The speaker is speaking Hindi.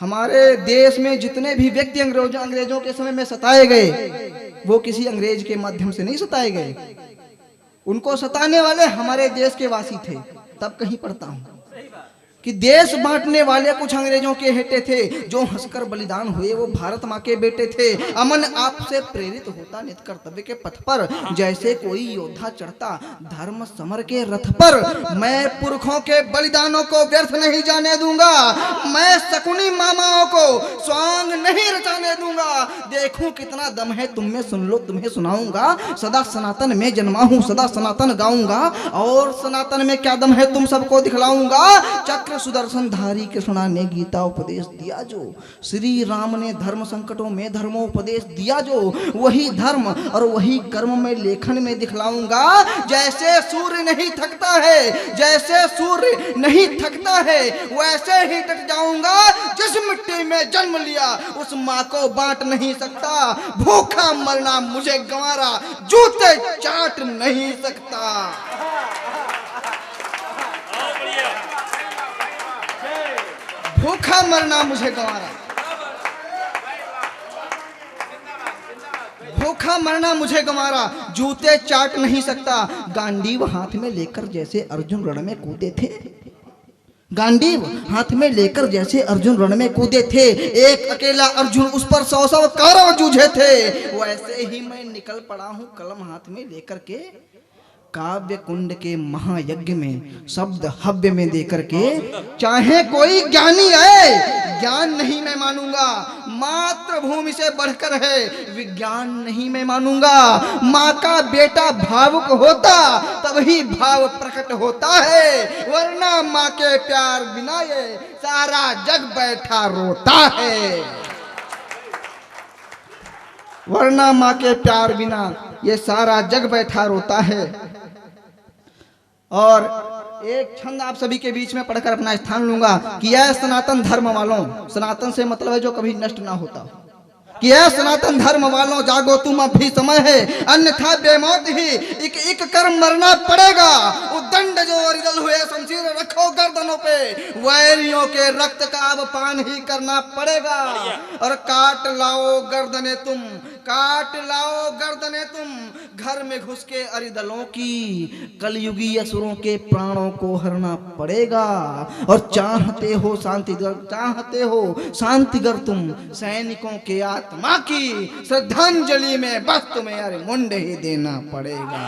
हमारे देश में जितने भी व्यक्ति अंग्रेजों के समय में सताए गए, वो किसी अंग्रेज के माध्यम से नहीं सताए गए। उनको सताने वाले हमारे देश के वासी थे। तब कहीं पढ़ता हूं कि देश बांटने वाले कुछ अंग्रेजों के हेटे थे, जो हंसकर बलिदान हुए वो भारत माँ के बेटे थे। अमन आपसे प्रेरित होता नित कर्तव्य के पथ पर, जैसे कोई योद्धा चढ़ता धर्म समर के रथ पर। मैं पुरखों के बलिदानों को व्यर्थ नहीं जाने दूंगा, मैं शकुनी मामाओं को स्वांग नहीं रचाने दूंगा। देखूं कितना दम है तुम में, सुन लो तुम्हें सुनाऊंगा। सदा सनातन में जन्मा हूं, सदा सनातन गाऊंगा, और सनातन में क्या दम है तुम सबको दिखलाऊंगा। चक्र सुदर्शन धारी कृष्णा ने गीता उपदेश दिया जो, श्री राम ने धर्म संकटों में धर्मोपदेश दिया जो, वही धर्म और वही कर्म में लेखन में दिखलाऊंगा। जैसे सूर्य नहीं थकता है, जैसे सूर्य नहीं थकता है, वैसे ही डट जाऊंगा। जिस मिट्टी में जन्म लिया उस माँ को बांट नहीं सकता। भूखा मरना मुझे गंवारा, जूते चाट नहीं सकता। भूखा मरना मुझे गंवारा, भूखा मरना मुझे गंवारा, जूते चाट नहीं सकता। गांडीव हाथ में लेकर जैसे अर्जुन रण में कूदे थे, गांडीव हाथ में लेकर जैसे अर्जुन रण में कूदे थे। एक अकेला अर्जुन उस पर 100 कौरव जूझे थे। वैसे ही मैं निकल पड़ा हूं कलम हाथ में लेकर के, काव्य कुंड के महायज्ञ में शब्द हव्य में देकर के। चाहे कोई ज्ञानी है, ज्ञान नहीं मैं मानूंगा। मातृभूमि से बढ़कर है, विज्ञान नहीं मैं मानूंगा। माँ का बेटा भावुक होता तभी भाव प्रकट होता है, वरना माँ के प्यार बिना ये सारा जग बैठा रोता है। वरना माँ के प्यार बिना ये सारा जग बैठा रोता है। और एक छंद आप सभी के बीच में पढ़कर अपना स्थान लूंगा कि यह सनातन धर्म वालों, सनातन से मतलब है जो कभी नष्ट ना होता, कि यह सनातन धर्म वालों जागो तुम अब भी समय है, अन्यथा बेमौत ही एक एक कर मरना पड़ेगा। उद्दंड जो रिदल हुए शमशीर रखो गर्दनों पे, वैरियों के रक्त का अब पान ही करना पड़ेगा। और काट लाओ गर्दने तुम, काट लाओ गर्दने तुम, घर में घुस के अरिदलों की, कलयुगी असुरों के प्राणों को हरना पड़ेगा। और चाहते हो शांतिगर तुम, सैनिकों के आत्मा की श्रद्धांजलि में बस तुम्हें अरे मुंड ही देना पड़ेगा।